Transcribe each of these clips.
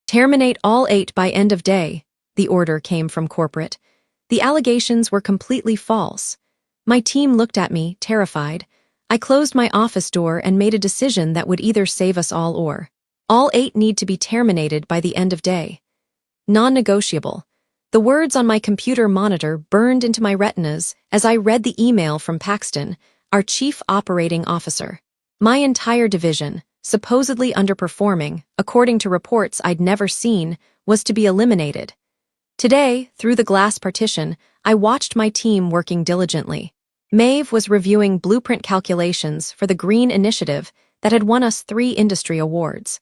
Terminate all 8 by end of day, the order came from corporate. The allegations were completely false. My team looked at me, terrified. I closed my office door and made a decision that would either save us or all 8 need to be terminated by the end of day. Non-negotiable. The words on my computer monitor burned into my retinas as I read the email from Paxton, our chief operating officer. My entire division, supposedly underperforming, according to reports I'd never seen, was to be eliminated. Today, through the glass partition, I watched my team working diligently. Maeve was reviewing blueprint calculations for the Green Initiative that had won us 3 industry awards.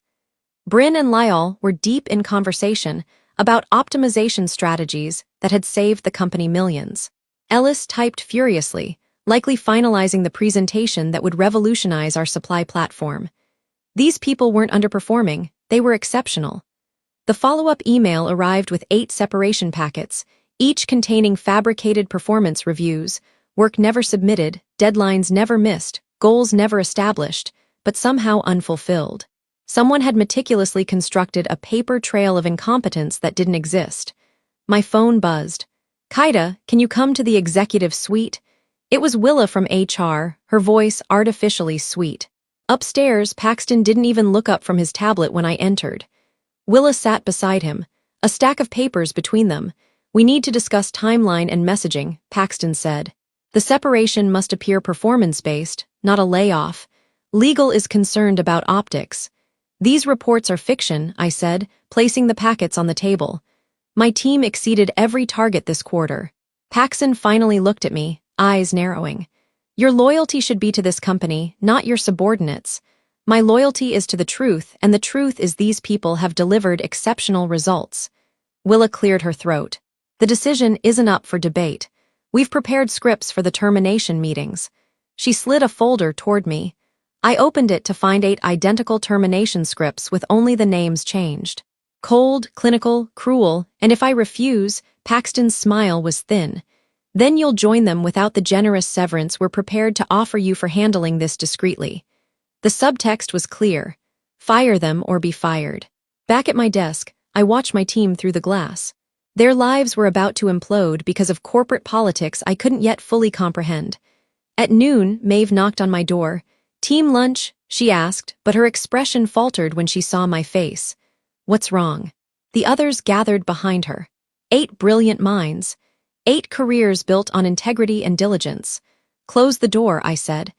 Bryn and Lyall were deep in conversation about optimization strategies that had saved the company millions. Ellis typed furiously, likely finalizing the presentation that would revolutionize our supply platform. These people weren't underperforming, they were exceptional. The follow-up email arrived with 8 separation packets, each containing fabricated performance reviews, work never submitted, deadlines never missed, goals never established, but somehow unfulfilled. Someone had meticulously constructed a paper trail of incompetence that didn't exist. My phone buzzed. "Kaida, can you come to the executive suite?" It was Willa from HR, her voice artificially sweet. Upstairs, Paxton didn't even look up from his tablet when I entered. Willa sat beside him, a stack of papers between them. "We need to discuss timeline and messaging," Paxton said. "The separation must appear performance-based, not a layoff. Legal is concerned about optics." "These reports are fiction," I said, placing the packets on the table. "My team exceeded every target this quarter." Paxton finally looked at me, eyes narrowing. "Your loyalty should be to this company, not your subordinates. My loyalty is to the truth, and the truth is these people have delivered exceptional results." Willa cleared her throat. "The decision isn't up for debate. We've prepared scripts for the termination meetings." She slid a folder toward me. I opened it to find 8 identical termination scripts with only the names changed. Cold, clinical, cruel, and if I refuse, Paxton's smile was thin. "Then you'll join them without the generous severance we're prepared to offer you for handling this discreetly." The subtext was clear. Fire them or be fired. Back at my desk, I watched my team through the glass. Their lives were about to implode because of corporate politics I couldn't yet fully comprehend. At noon, Maeve knocked on my door. "Team lunch?" she asked, but her expression faltered when she saw my face. "What's wrong?" The others gathered behind her. 8 brilliant minds. 8 careers built on integrity and diligence. "Close the door," I said.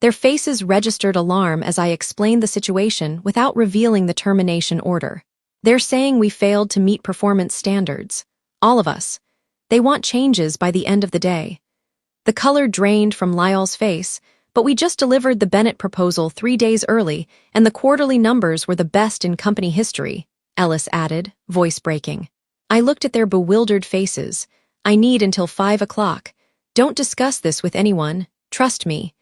Their faces registered alarm as I explained the situation without revealing the termination order. "They're saying we failed to meet performance standards. All of us. They want changes by the end of the day." The color drained from Lyall's face, but we just delivered the Bennett proposal 3 days early, and the quarterly numbers were the best in company history, Ellis added, voice breaking. I looked at their bewildered faces. "I need until 5 o'clock. Don't discuss this with anyone. Trust me."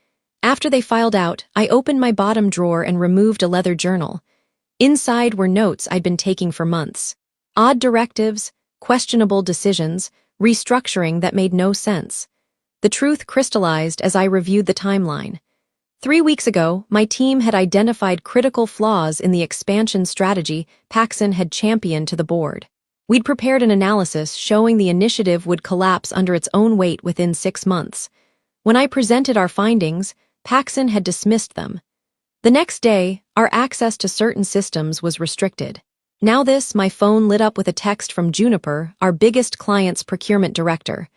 After they filed out, I opened my bottom drawer and removed a leather journal. Inside were notes I'd been taking for months. Odd directives, questionable decisions, restructuring that made no sense. The truth crystallized as I reviewed the timeline. 3 weeks ago, my team had identified critical flaws in the expansion strategy Paxton had championed to the board. We'd prepared an analysis showing the initiative would collapse under its own weight within 6 months. When I presented our findings, Paxton had dismissed them. The next day, our access to certain systems was restricted. Now my phone lit up with a text from Juniper, our biggest client's procurement director.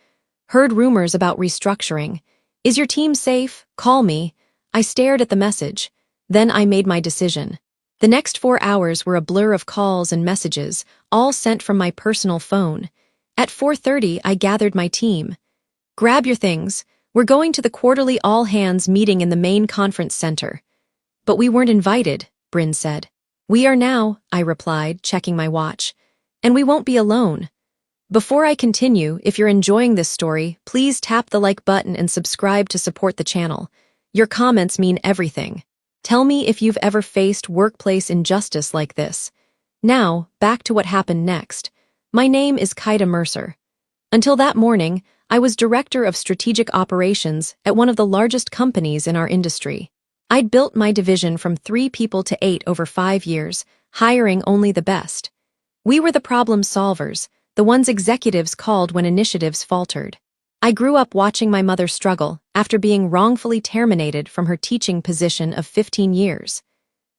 "Heard rumors about restructuring. Is your team safe? Call me." I stared at the message. Then I made my decision. The next 4 hours were a blur of calls and messages, all sent from my personal phone. At 4:30, I gathered my team. "Grab your things. We're going to the quarterly all-hands meeting in the main conference center." "But we weren't invited," Bryn said. "We are now," I replied, checking my watch. "And we won't be alone." Before I continue, if you're enjoying this story, please tap the like button and subscribe to support the channel. Your comments mean everything. Tell me if you've ever faced workplace injustice like this. Now, back to what happened next. My name is Kaida Mercer. Until that morning, I was Director of Strategic Operations at one of the largest companies in our industry. I'd built my division from 3 people to 8 over 5 years, hiring only the best. We were the problem solvers, the ones executives called when initiatives faltered. I grew up watching my mother struggle after being wrongfully terminated from her teaching position of 15 years.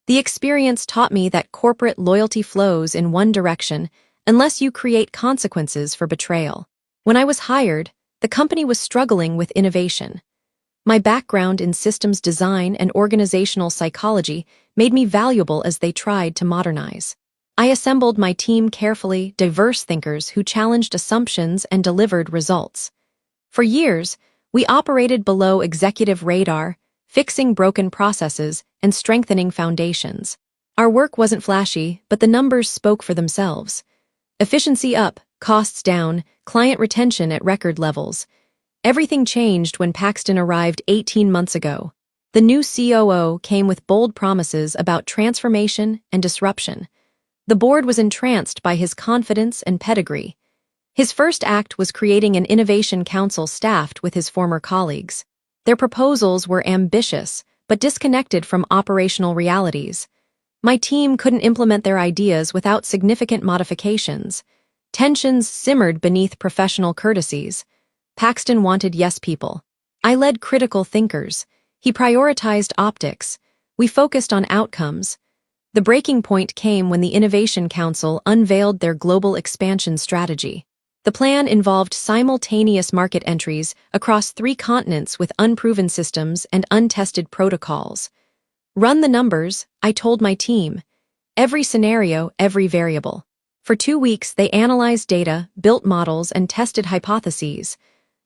The experience taught me that corporate loyalty flows in one direction unless you create consequences for betrayal. When I was hired, the company was struggling with innovation. My background in systems design and organizational psychology made me valuable as they tried to modernize. I assembled my team carefully, diverse thinkers who challenged assumptions and delivered results. For years, we operated below executive radar, fixing broken processes and strengthening foundations. Our work wasn't flashy, but the numbers spoke for themselves. Efficiency up, costs down, client retention at record levels. Everything changed when Paxton arrived 18 months ago. The new COO came with bold promises about transformation and disruption. The board was entranced by his confidence and pedigree. His first act was creating an innovation council staffed with his former colleagues. Their proposals were ambitious, but disconnected from operational realities. My team couldn't implement their ideas without significant modifications. Tensions simmered beneath professional courtesies. Paxton wanted yes people. I led critical thinkers. He prioritized optics. We focused on outcomes. The breaking point came when the Innovation Council unveiled their global expansion strategy. The plan involved simultaneous market entries across 3 continents with unproven systems and untested protocols. Run the numbers, I told my team. Every scenario, every variable. For 2 weeks, they analyzed data, built models, and tested hypotheses.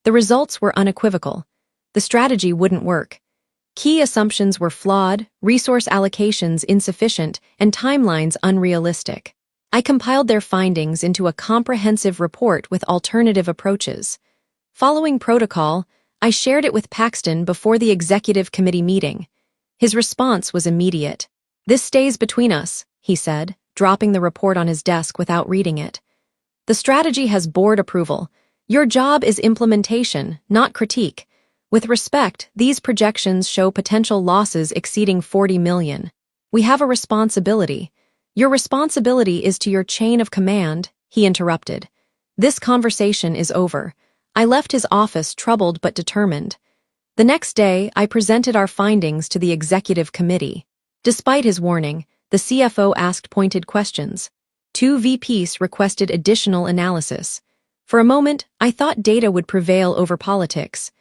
The results were unequivocal. The strategy wouldn't work. Key assumptions were flawed, resource allocations insufficient, and timelines unrealistic. I compiled their findings into a comprehensive report with alternative approaches. Following protocol, I shared it with Paxton before the executive committee meeting. His response was immediate. "This stays between us," he said, dropping the report on his desk without reading it. "The strategy has board approval. Your job is implementation, not critique. With respect, these projections show potential losses exceeding 40 million. We have a responsibility. Your responsibility is to your chain of command," he interrupted. "This conversation is over." I left his office troubled but determined. The next day, I presented our findings to the executive committee. Despite his warning, the CFO asked pointed questions. 2 VPs requested additional analysis. For a moment, I thought data would prevail over politics.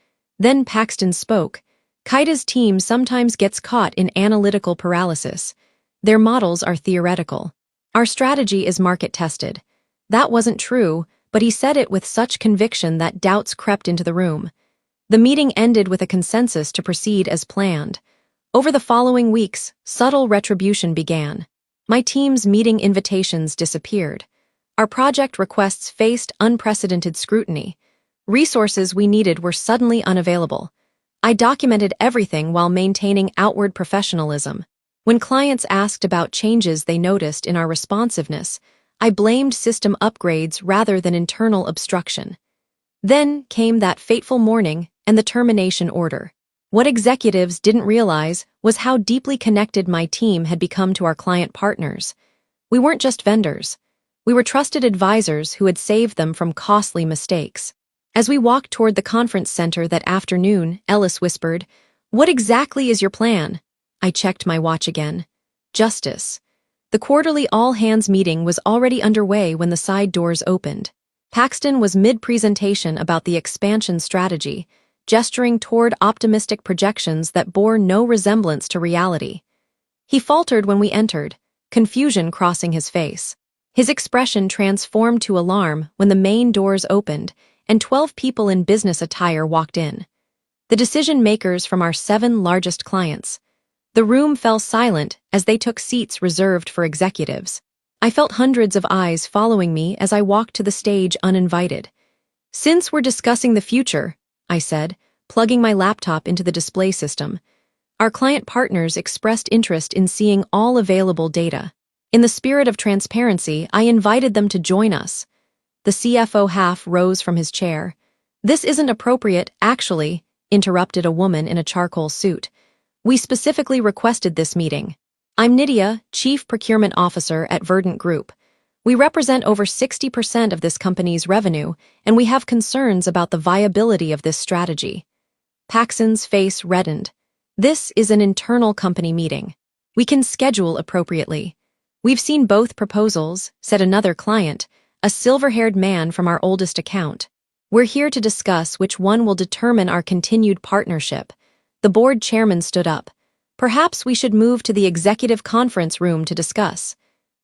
Then Paxton spoke. "Kaita's team sometimes gets caught in analytical paralysis. Their models are theoretical. Our strategy is market-tested." That wasn't true, but he said it with such conviction that doubts crept into the room. The meeting ended with a consensus to proceed as planned. Over the following weeks, subtle retribution began. My team's meeting invitations disappeared. Our project requests faced unprecedented scrutiny. Resources we needed were suddenly unavailable. I documented everything while maintaining outward professionalism. When clients asked about changes they noticed in our responsiveness, I blamed system upgrades rather than internal obstruction. Then came that fateful morning and the termination order. What executives didn't realize was how deeply connected my team had become to our client partners. We weren't just vendors. We were trusted advisors who had saved them from costly mistakes. As we walked toward the conference center that afternoon, Ellis whispered, "What exactly is your plan?" I checked my watch again. Justice. The quarterly all-hands meeting was already underway when the side doors opened. Paxton was mid-presentation about the expansion strategy, gesturing toward optimistic projections that bore no resemblance to reality. He faltered when we entered, confusion crossing his face. His expression transformed to alarm when the main doors opened and 12 people in business attire walked in. The decision-makers from our 7 largest clients. The room fell silent as they took seats reserved for executives. I felt hundreds of eyes following me as I walked to the stage uninvited. "Since we're discussing the future," I said, plugging my laptop into the display system, "our client partners expressed interest in seeing all available data. In the spirit of transparency, I invited them to join us." The CFO half rose from his chair. "This isn't appropriate, actually," interrupted a woman in a charcoal suit. "We specifically requested this meeting. I'm Nydia, Chief Procurement Officer at Verdant Group. We represent over 60% of this company's revenue, and we have concerns about the viability of this strategy. Paxton's face reddened. This is an internal company meeting. We can schedule appropriately. We've seen both proposals, said another client, a silver-haired man from our oldest account. We're here to discuss which one will determine our continued partnership. The board chairman stood up. Perhaps we should move to the executive conference room to discuss.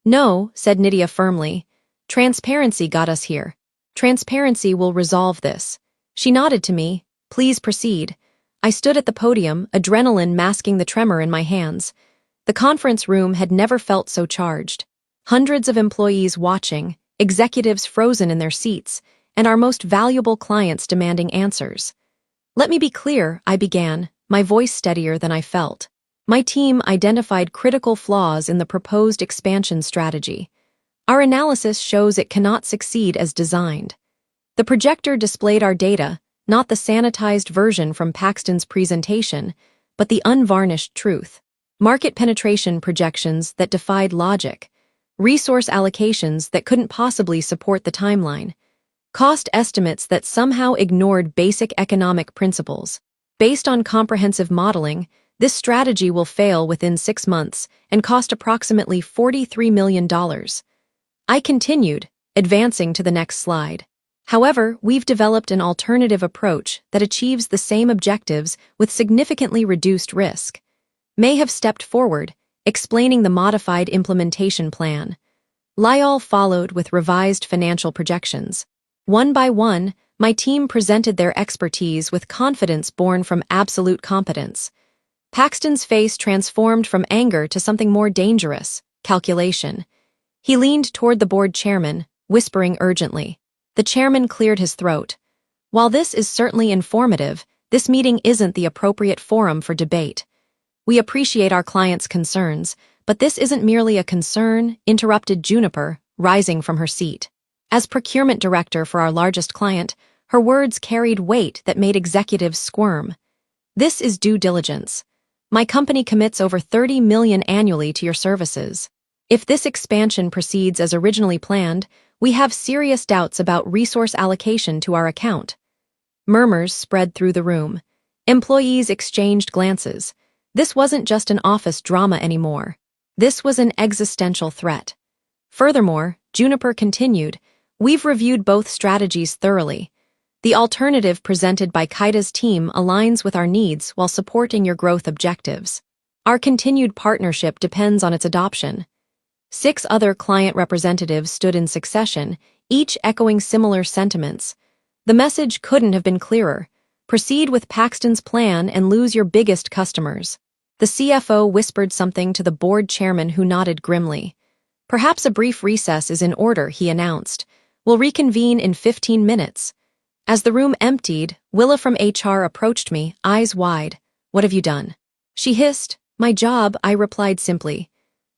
No, said Nydia firmly. Transparency got us here. Transparency will resolve this. She nodded to me. Please proceed. I stood at the podium, adrenaline masking the tremor in my hands. The conference room had never felt so charged. Hundreds of employees watching, executives frozen in their seats, and our most valuable clients demanding answers. Let me be clear, I began, my voice steadier than I felt. My team identified critical flaws in the proposed expansion strategy. Our analysis shows it cannot succeed as designed. The projector displayed our data, not the sanitized version from Paxton's presentation, but the unvarnished truth. Market penetration projections that defied logic, resource allocations that couldn't possibly support the timeline, cost estimates that somehow ignored basic economic principles. Based on comprehensive modeling, this strategy will fail within 6 months and cost approximately $43 million. I continued, advancing to the next slide. However, we've developed an alternative approach that achieves the same objectives with significantly reduced risk. May have stepped forward, explaining the modified implementation plan. Lyall followed with revised financial projections. One by one, my team presented their expertise with confidence born from absolute competence. Paxton's face transformed from anger to something more dangerous, calculation. He leaned toward the board chairman, whispering urgently. The chairman cleared his throat. While this is certainly informative, this meeting isn't the appropriate forum for debate. We appreciate our clients' concerns, but this isn't merely a concern, interrupted Juniper, rising from her seat. As procurement director for our largest client, her words carried weight that made executives squirm. This is due diligence. My company commits over $30 million annually to your services. If this expansion proceeds as originally planned, we have serious doubts about resource allocation to our account. Murmurs spread through the room. Employees exchanged glances. This wasn't just an office drama anymore. This was an existential threat. Furthermore, Juniper continued, we've reviewed both strategies thoroughly. The alternative presented by Kaita's team aligns with our needs while supporting your growth objectives. Our continued partnership depends on its adoption. 6 other client representatives stood in succession, each echoing similar sentiments. The message couldn't have been clearer. Proceed with Paxton's plan and lose your biggest customers. The CFO whispered something to the board chairman who nodded grimly. Perhaps a brief recess is in order, he announced. We'll reconvene in 15 minutes. As the room emptied, Willa from HR approached me, eyes wide. What have you done? She hissed. My job, I replied simply.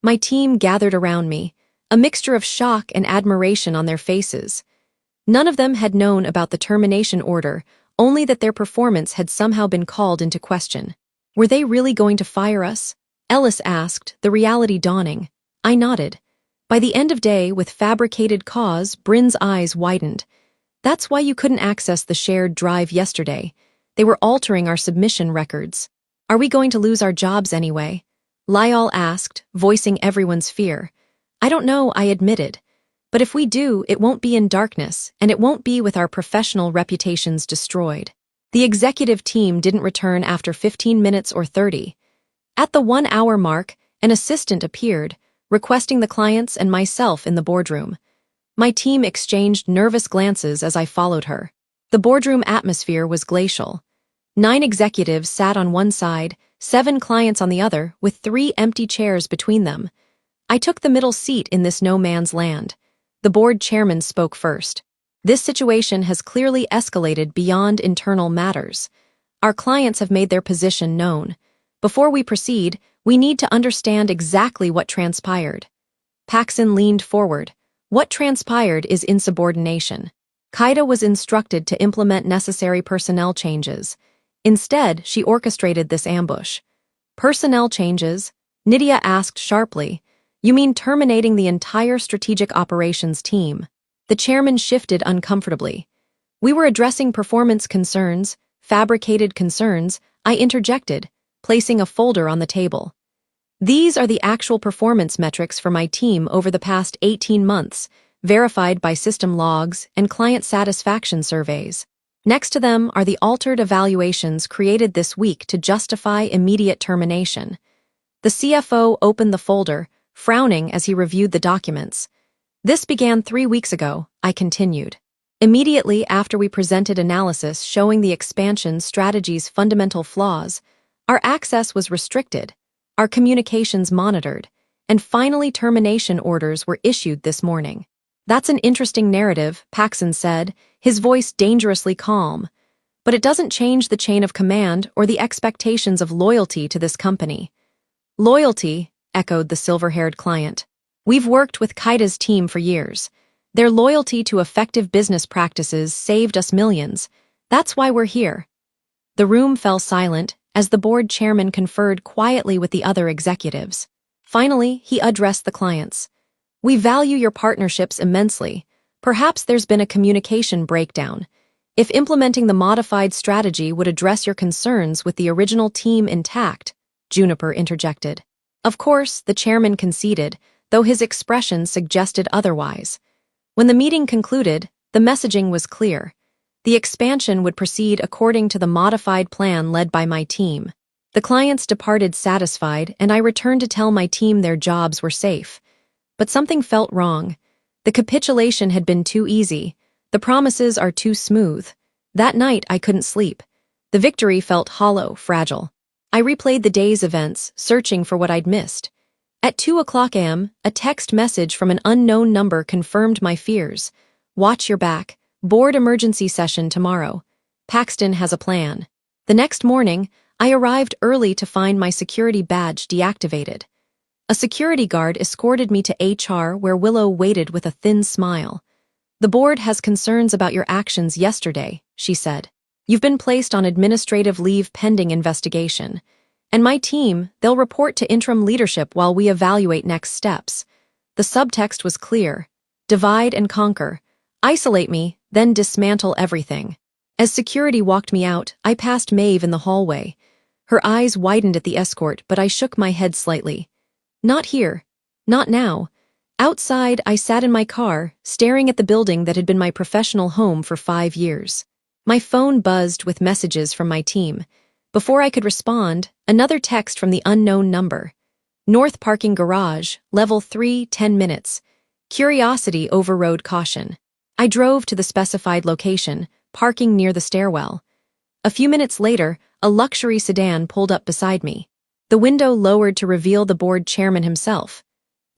My team gathered around me, a mixture of shock and admiration on their faces. None of them had known about the termination order, only that their performance had somehow been called into question. Were they really going to fire us? Ellis asked, the reality dawning. I nodded. By the end of day, with fabricated cause, Bryn's eyes widened. That's why you couldn't access the shared drive yesterday. They were altering our submission records. Are we going to lose our jobs anyway? Lyall asked, voicing everyone's fear. I don't know, I admitted. But if we do, it won't be in darkness, and it won't be with our professional reputations destroyed. The executive team didn't return after 15 minutes or 30. At the 1-hour mark, an assistant appeared, requesting the clients and myself in the boardroom. My team exchanged nervous glances as I followed her. The boardroom atmosphere was glacial. 9 executives sat on one side, 7 clients on the other, with 3 empty chairs between them. I took the middle seat in this no-man's land. The board chairman spoke first. This situation has clearly escalated beyond internal matters. Our clients have made their position known. Before we proceed, we need to understand exactly what transpired. Paxton leaned forward. What transpired is insubordination. Kaita was instructed to implement necessary personnel changes. Instead, she orchestrated this ambush. Personnel changes? Nydia asked sharply. You mean terminating the entire strategic operations team? The chairman shifted uncomfortably. We were addressing performance concerns, fabricated concerns, I interjected, placing a folder on the table. These are the actual performance metrics for my team over the past 18 months, verified by system logs and client satisfaction surveys. Next to them are the altered evaluations created this week to justify immediate termination. The CFO opened the folder, frowning as he reviewed the documents. This began 3 weeks ago, I continued. Immediately after we presented analysis showing the expansion strategy's fundamental flaws, our access was restricted, our communications monitored, and finally termination orders were issued this morning. That's an interesting narrative, Paxson said, his voice dangerously calm. But it doesn't change the chain of command or the expectations of loyalty to this company. Loyalty, echoed the silver-haired client. We've worked with Kaita's team for years. Their loyalty to effective business practices saved us millions. That's why we're here. The room fell silent as the board chairman conferred quietly with the other executives. Finally, he addressed the clients. We value your partnerships immensely. Perhaps there's been a communication breakdown. If implementing the modified strategy would address your concerns with the original team intact, Juniper interjected. Of course, the chairman conceded, though his expression suggested otherwise. When the meeting concluded, the messaging was clear. The expansion would proceed according to the modified plan led by my team. The clients departed satisfied, and I returned to tell my team their jobs were safe. But something felt wrong. The capitulation had been too easy. The promises are too smooth. That night, I couldn't sleep. The victory felt hollow, fragile. I replayed the day's events, searching for what I'd missed. At 2:00 a.m., a text message from an unknown number confirmed my fears. Watch your back. Board emergency session tomorrow. Paxton has a plan. The next morning, I arrived early to find my security badge deactivated. A security guard escorted me to HR where Willow waited with a thin smile. The board has concerns about your actions yesterday, she said. You've been placed on administrative leave pending investigation. And my team, they'll report to interim leadership while we evaluate next steps. The subtext was clear. Divide and conquer. Isolate me, then dismantle everything. As security walked me out, I passed Maeve in the hallway. Her eyes widened at the escort, but I shook my head slightly. Not here. Not now. Outside, I sat in my car, staring at the building that had been my professional home for 5 years. My phone buzzed with messages from my team. Before I could respond, another text from the unknown number. North Parking Garage, Level 3, 10 minutes. Curiosity overrode caution. I drove to the specified location, parking near the stairwell. A few minutes later, a luxury sedan pulled up beside me. The window lowered to reveal the board chairman himself.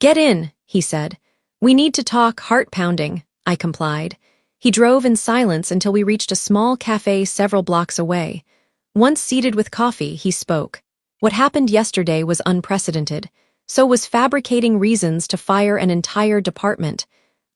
Get in, he said. We need to talk, heart-pounding, I complied. He drove in silence until we reached a small cafe several blocks away. Once seated with coffee, he spoke. What happened yesterday was unprecedented. So was fabricating reasons to fire an entire department.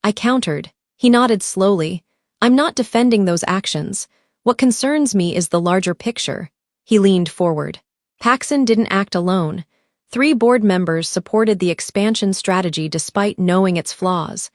I countered. He nodded slowly. I'm not defending those actions. What concerns me is the larger picture. He leaned forward. Paxson didn't act alone. 3 board members supported the expansion strategy despite knowing its flaws.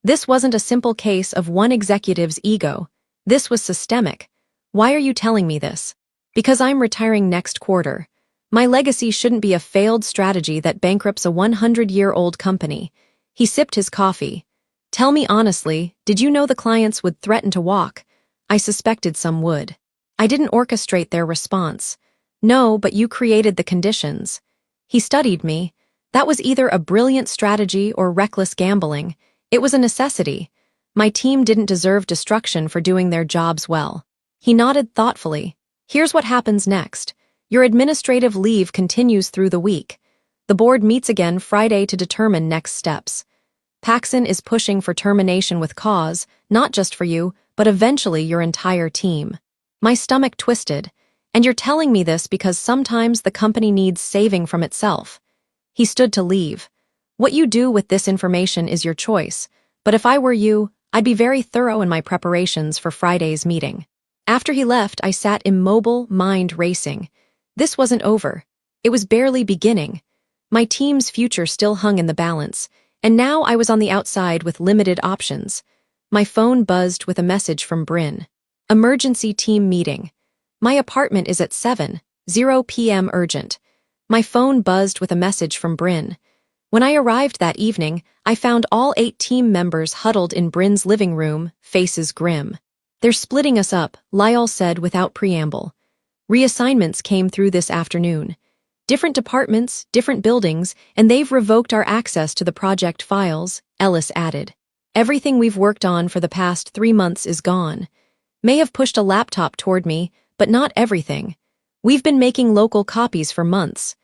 This wasn't a simple case of one executive's ego. This was systemic. Why are you telling me this? Because I'm retiring next quarter. My legacy shouldn't be a failed strategy that bankrupts a 100-year-old company. He sipped his coffee. Tell me honestly, did you know the clients would threaten to walk? I suspected some would. I didn't orchestrate their response. No, but you created the conditions. He studied me. That was either a brilliant strategy or reckless gambling. It was a necessity. My team didn't deserve destruction for doing their jobs well. He nodded thoughtfully. Here's what happens next. Your administrative leave continues through the week. The board meets again Friday to determine next steps. Paxson is pushing for termination with cause, not just for you, but eventually your entire team. My stomach twisted. And you're telling me this because sometimes the company needs saving from itself. He stood to leave. What you do with this information is your choice, but if I were you, I'd be very thorough in my preparations for Friday's meeting. After he left, I sat immobile, mind racing. This wasn't over. It was barely beginning. My team's future still hung in the balance, and now I was on the outside with limited options. My phone buzzed with a message from Bryn. Emergency team meeting. My apartment is at 7:00 p.m. urgent. My phone buzzed with a message from Bryn. When I arrived that evening, I found all 8 team members huddled in Bryn's living room, faces grim. They're splitting us up, Lyle said without preamble. Reassignments came through this afternoon. Different departments, different buildings, and they've revoked our access to the project files, Ellis added. Everything we've worked on for the past 3 months is gone. May have pushed a laptop toward me, but not everything. We've been making local copies for months.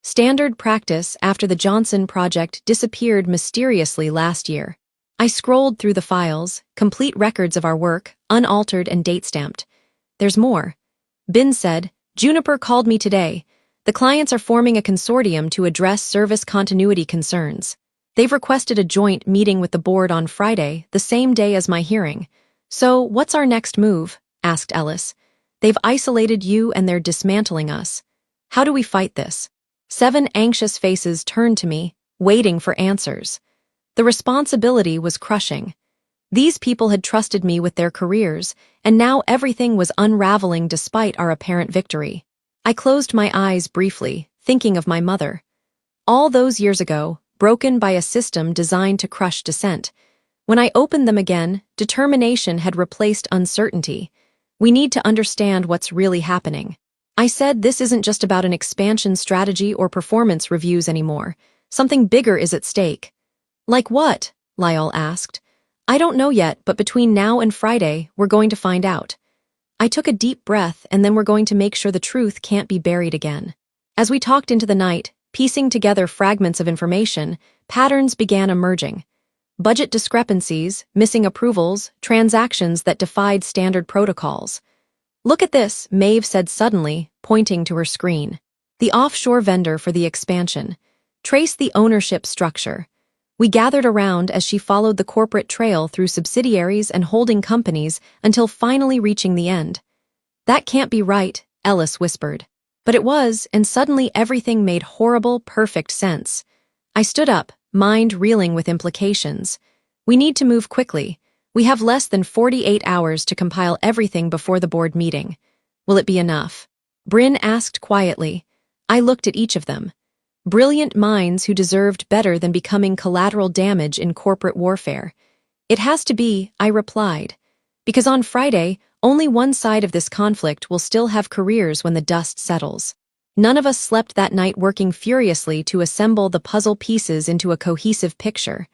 Standard practice after the Johnson project disappeared mysteriously last year. I scrolled through the files, complete records of our work, unaltered and date-stamped. There's more. Bin said, Juniper called me today. The clients are forming a consortium to address service continuity concerns. They've requested a joint meeting with the board on Friday, the same day as my hearing. So, what's our next move? Asked Ellis. They've isolated you and they're dismantling us. How do we fight this? 7 anxious faces turned to me, waiting for answers. The responsibility was crushing. These people had trusted me with their careers, and now everything was unraveling despite our apparent victory. I closed my eyes briefly, thinking of my mother. All those years ago, broken by a system designed to crush dissent. When I opened them again, determination had replaced uncertainty. We need to understand what's really happening. I said this isn't just about an expansion strategy or performance reviews anymore. Something bigger is at stake. Like what? Lyle asked. I don't know yet, but between now and Friday, we're going to find out. I took a deep breath, and then we're going to make sure the truth can't be buried again. As we talked into the night, piecing together fragments of information, patterns began emerging. Budget discrepancies, missing approvals, transactions that defied standard protocols. Look at this, Maeve said suddenly, pointing to her screen. The offshore vendor for the expansion. Trace the ownership structure. We gathered around as she followed the corporate trail through subsidiaries and holding companies until finally reaching the end. That can't be right, Ellis whispered. But it was, and suddenly everything made horrible, perfect sense. I stood up, mind reeling with implications. We need to move quickly. We have less than 48 hours to compile everything before the board meeting. Will it be enough? Bryn asked quietly. I looked at each of them. Brilliant minds who deserved better than becoming collateral damage in corporate warfare. It has to be, I replied. Because on Friday, only one side of this conflict will still have careers when the dust settles. None of us slept that night working furiously to assemble the puzzle pieces into a cohesive picture.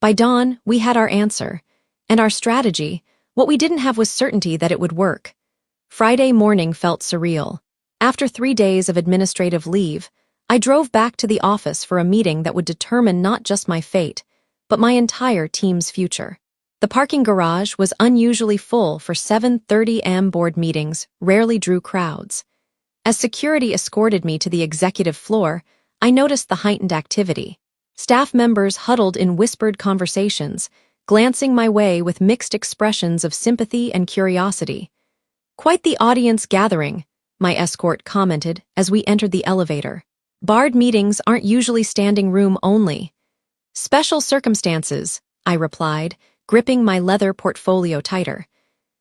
By dawn, we had our answer. And our strategy, what we didn't have was certainty that it would work. Friday morning felt surreal. After 3 days of administrative leave, I drove back to the office for a meeting that would determine not just my fate, but my entire team's future. The parking garage was unusually full for 7:30 a.m. board meetings, rarely drew crowds. As security escorted me to the executive floor, I noticed the heightened activity. Staff members huddled in whispered conversations, glancing my way with mixed expressions of sympathy and curiosity. Quite the audience gathering, my escort commented as we entered the elevator. Board meetings aren't usually standing room only. Special circumstances, I replied, gripping my leather portfolio tighter.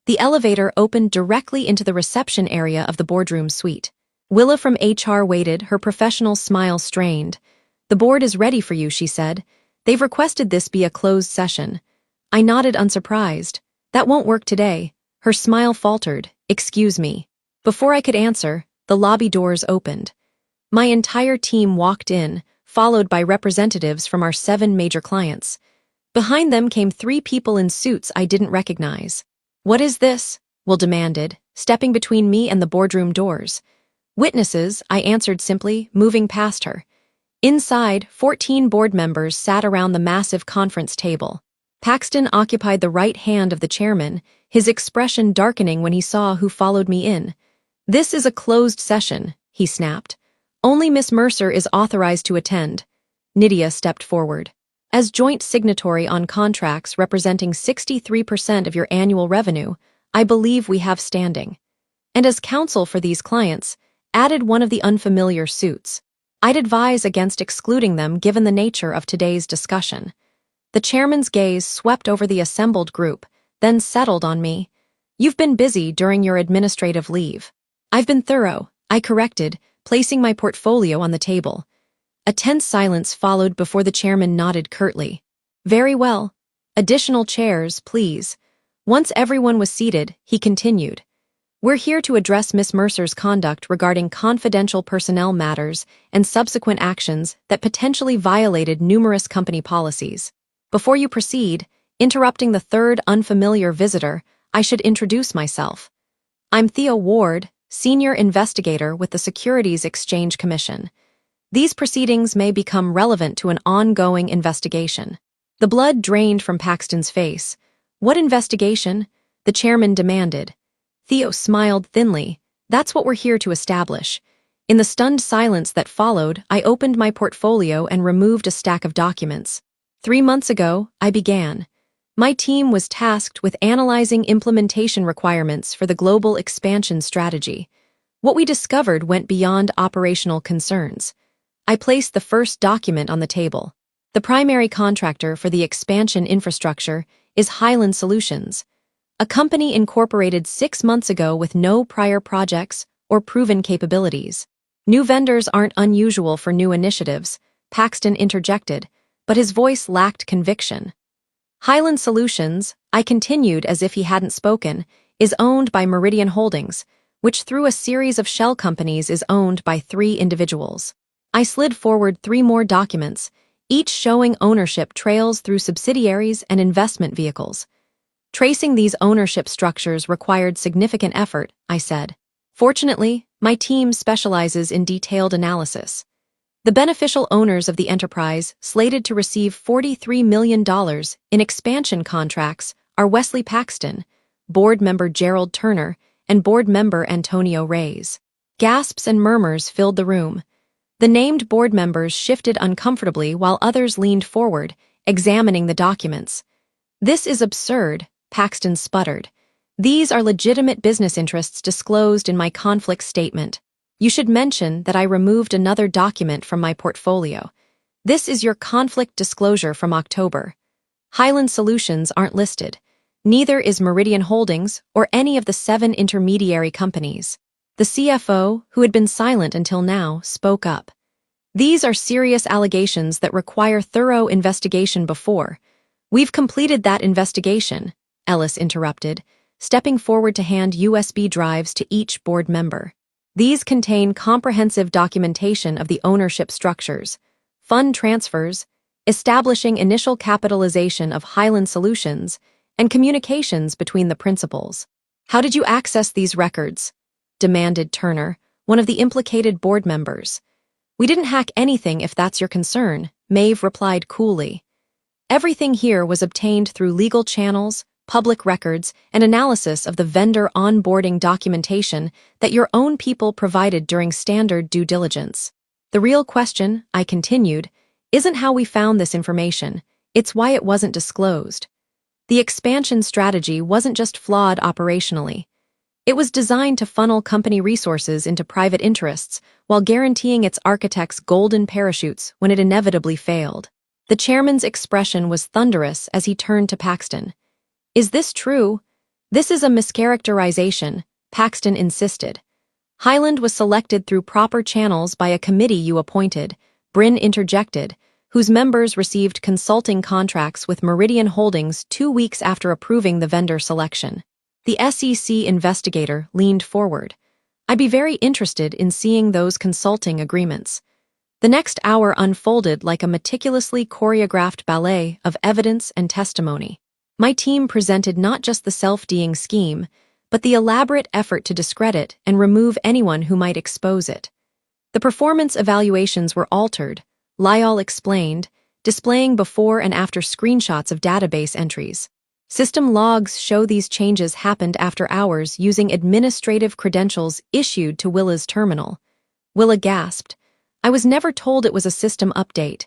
The elevator opened directly into the reception area of the boardroom suite. Willa from HR waited, her professional smile strained. The board is ready for you, she said. They've requested this be a closed session. I nodded unsurprised. That won't work today. Her smile faltered. Excuse me. Before I could answer, the lobby doors opened. My entire team walked in, followed by representatives from our 7 major clients. Behind them came 3 people in suits I didn't recognize. What is this? Will demanded, stepping between me and the boardroom doors. Witnesses, I answered simply, moving past her. Inside, 14 board members sat around the massive conference table. Paxton occupied the right hand of the chairman, his expression darkening when he saw who followed me in. This is a closed session, he snapped. Only Miss Mercer is authorized to attend. Nydia stepped forward. As joint signatory on contracts representing 63% of your annual revenue, I believe we have standing. And as counsel for these clients, added one of the unfamiliar suits. I'd advise against excluding them given the nature of today's discussion. The chairman's gaze swept over the assembled group, then settled on me. You've been busy during your administrative leave. I've been thorough, I corrected, placing my portfolio on the table. A tense silence followed before the chairman nodded curtly. Very well. Additional chairs, please. Once everyone was seated, he continued. We're here to address Miss Mercer's conduct regarding confidential personnel matters and subsequent actions that potentially violated numerous company policies. Before you proceed, interrupting the third unfamiliar visitor, I should introduce myself. I'm Theo Ward, Senior Investigator with the Securities Exchange Commission. These proceedings may become relevant to an ongoing investigation. The blood drained from Paxton's face. What investigation? The chairman demanded. Theo smiled thinly. That's what we're here to establish. In the stunned silence that followed, I opened my portfolio and removed a stack of documents. 3 months ago, I began. My team was tasked with analyzing implementation requirements for the global expansion strategy. What we discovered went beyond operational concerns. I placed the first document on the table. The primary contractor for the expansion infrastructure is Highland Solutions, a company incorporated 6 months ago with no prior projects or proven capabilities. New vendors aren't unusual for new initiatives, Paxton interjected, but his voice lacked conviction. Highland Solutions, I continued as if he hadn't spoken, is owned by Meridian Holdings, which through a series of shell companies is owned by 3 individuals. I slid forward 3 more documents, each showing ownership trails through subsidiaries and investment vehicles. Tracing these ownership structures required significant effort, I said. Fortunately, my team specializes in detailed analysis. The beneficial owners of the enterprise, slated to receive $43 million in expansion contracts, are Wesley Paxton, board member Gerald Turner, and board member Antonio Reyes. Gasps and murmurs filled the room. The named board members shifted uncomfortably while others leaned forward, examining the documents. This is absurd, Paxton sputtered. These are legitimate business interests disclosed in my conflict statement. You should mention that I removed another document from my portfolio. This is your conflict disclosure from October. Highland Solutions aren't listed. Neither is Meridian Holdings or any of the 7 intermediary companies. The CFO, who had been silent until now, spoke up. These are serious allegations that require thorough investigation before. We've completed that investigation, Ellis interrupted, stepping forward to hand USB drives to each board member. These contain comprehensive documentation of the ownership structures, fund transfers, establishing initial capitalization of Highland Solutions, and communications between the principals. How did you access these records? Demanded Turner, one of the implicated board members. We didn't hack anything if that's your concern, Maeve replied coolly. Everything here was obtained through legal channels, public records, and analysis of the vendor onboarding documentation that your own people provided during standard due diligence. The real question, I continued, isn't how we found this information, it's why it wasn't disclosed. The expansion strategy wasn't just flawed operationally. It was designed to funnel company resources into private interests while guaranteeing its architects golden parachutes when it inevitably failed. The chairman's expression was thunderous as he turned to Paxton. Is this true? This is a mischaracterization, Paxton insisted. Highland was selected through proper channels by a committee you appointed, Bryn interjected, whose members received consulting contracts with Meridian Holdings 2 weeks after approving the vendor selection. The SEC investigator leaned forward. I'd be very interested in seeing those consulting agreements. The next hour unfolded like a meticulously choreographed ballet of evidence and testimony. My team presented not just the self-deing scheme, but the elaborate effort to discredit and remove anyone who might expose it. The performance evaluations were altered, Lyall explained, displaying before and after screenshots of database entries. System logs show these changes happened after hours using administrative credentials issued to Willa's terminal. Willa gasped. I was never told it was a system update.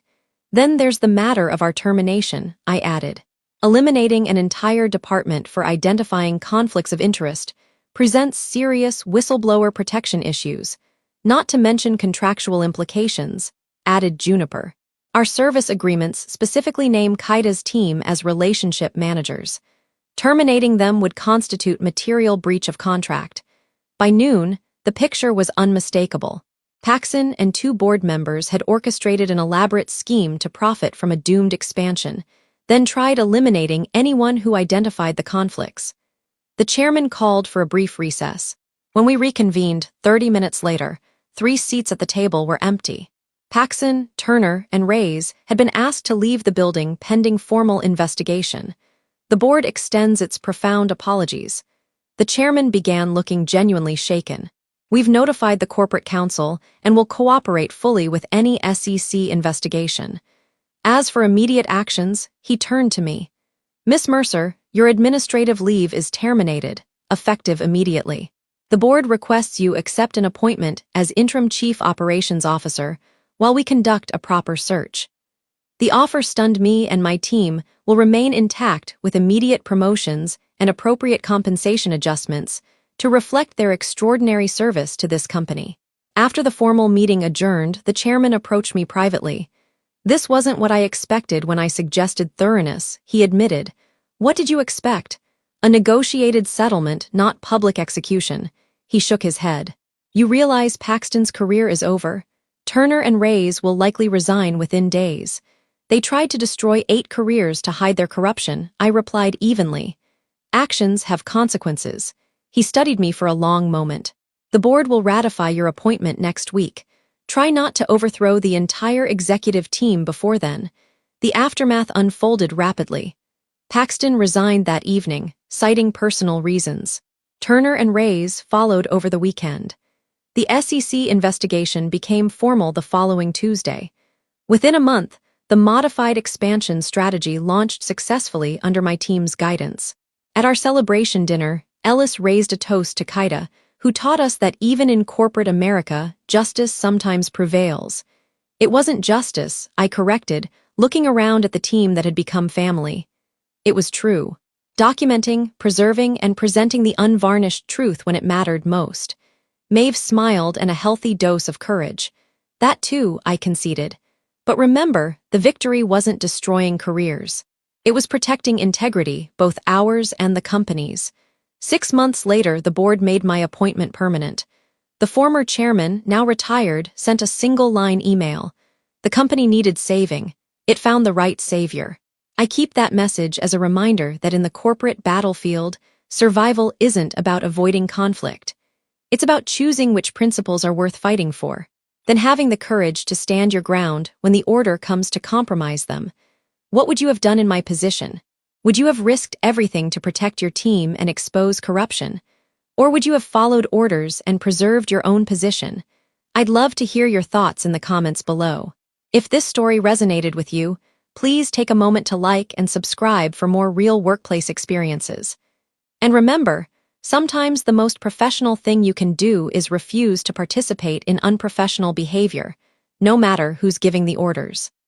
Then there's the matter of our termination, I added. Eliminating an entire department for identifying conflicts of interest presents serious whistleblower protection issues. not to mention contractual implications, added Juniper. Our service agreements specifically name Kaida's team as relationship managers. Terminating them would constitute material breach of contract. By noon, the picture was unmistakable. Paxson and 2 board members had orchestrated an elaborate scheme to profit from a doomed expansion, then tried eliminating anyone who identified the conflicts. The chairman called for a brief recess. When we reconvened, 30 minutes later, 3 seats at the table were empty. Paxson, Turner, and Reyes had been asked to leave the building pending formal investigation. The board extends its profound apologies. The chairman began looking genuinely shaken. We've notified the corporate counsel and will cooperate fully with any SEC investigation. As for immediate actions, he turned to me. Miss Mercer, your administrative leave is terminated, effective immediately. The board requests you accept an appointment as interim chief operations officer while we conduct a proper search. The offer stunned me, and my team will remain intact with immediate promotions and appropriate compensation adjustments to reflect their extraordinary service to this company. After the formal meeting adjourned, the chairman approached me privately. This wasn't what I expected when I suggested thoroughness, he admitted. What did you expect? A negotiated settlement, not public execution. He shook his head. You realize Paxton's career is over? Turner and Reyes will likely resign within days. They tried to destroy 8 careers to hide their corruption, I replied evenly. Actions have consequences. He studied me for a long moment. The board will ratify your appointment next week. Try not to overthrow the entire executive team before then. The aftermath unfolded rapidly. Paxton resigned that evening, citing personal reasons. Turner and Reyes followed over the weekend. The SEC investigation became formal the following Tuesday. Within a month, the modified expansion strategy launched successfully under my team's guidance. At our celebration dinner, Ellis raised a toast to Kaida, who taught us that even in corporate America, justice sometimes prevails. It wasn't justice, I corrected, looking around at the team that had become family. It was true. Documenting, preserving, and presenting the unvarnished truth when it mattered most. Maeve smiled, and a healthy dose of courage. That too, I conceded. But remember, the victory wasn't destroying careers. It was protecting integrity, both ours and the company's. 6 months later, the board made my appointment permanent. The former chairman, now retired, sent a single-line email. The company needed saving. It found the right savior. I keep that message as a reminder that in the corporate battlefield, survival isn't about avoiding conflict. It's about choosing which principles are worth fighting for, then having the courage to stand your ground when the order comes to compromise them. What would you have done in my position? Would you have risked everything to protect your team and expose corruption? Or would you have followed orders and preserved your own position? I'd love to hear your thoughts in the comments below. If this story resonated with you, please take a moment to like and subscribe for more real workplace experiences. And remember, sometimes the most professional thing you can do is refuse to participate in unprofessional behavior, no matter who's giving the orders.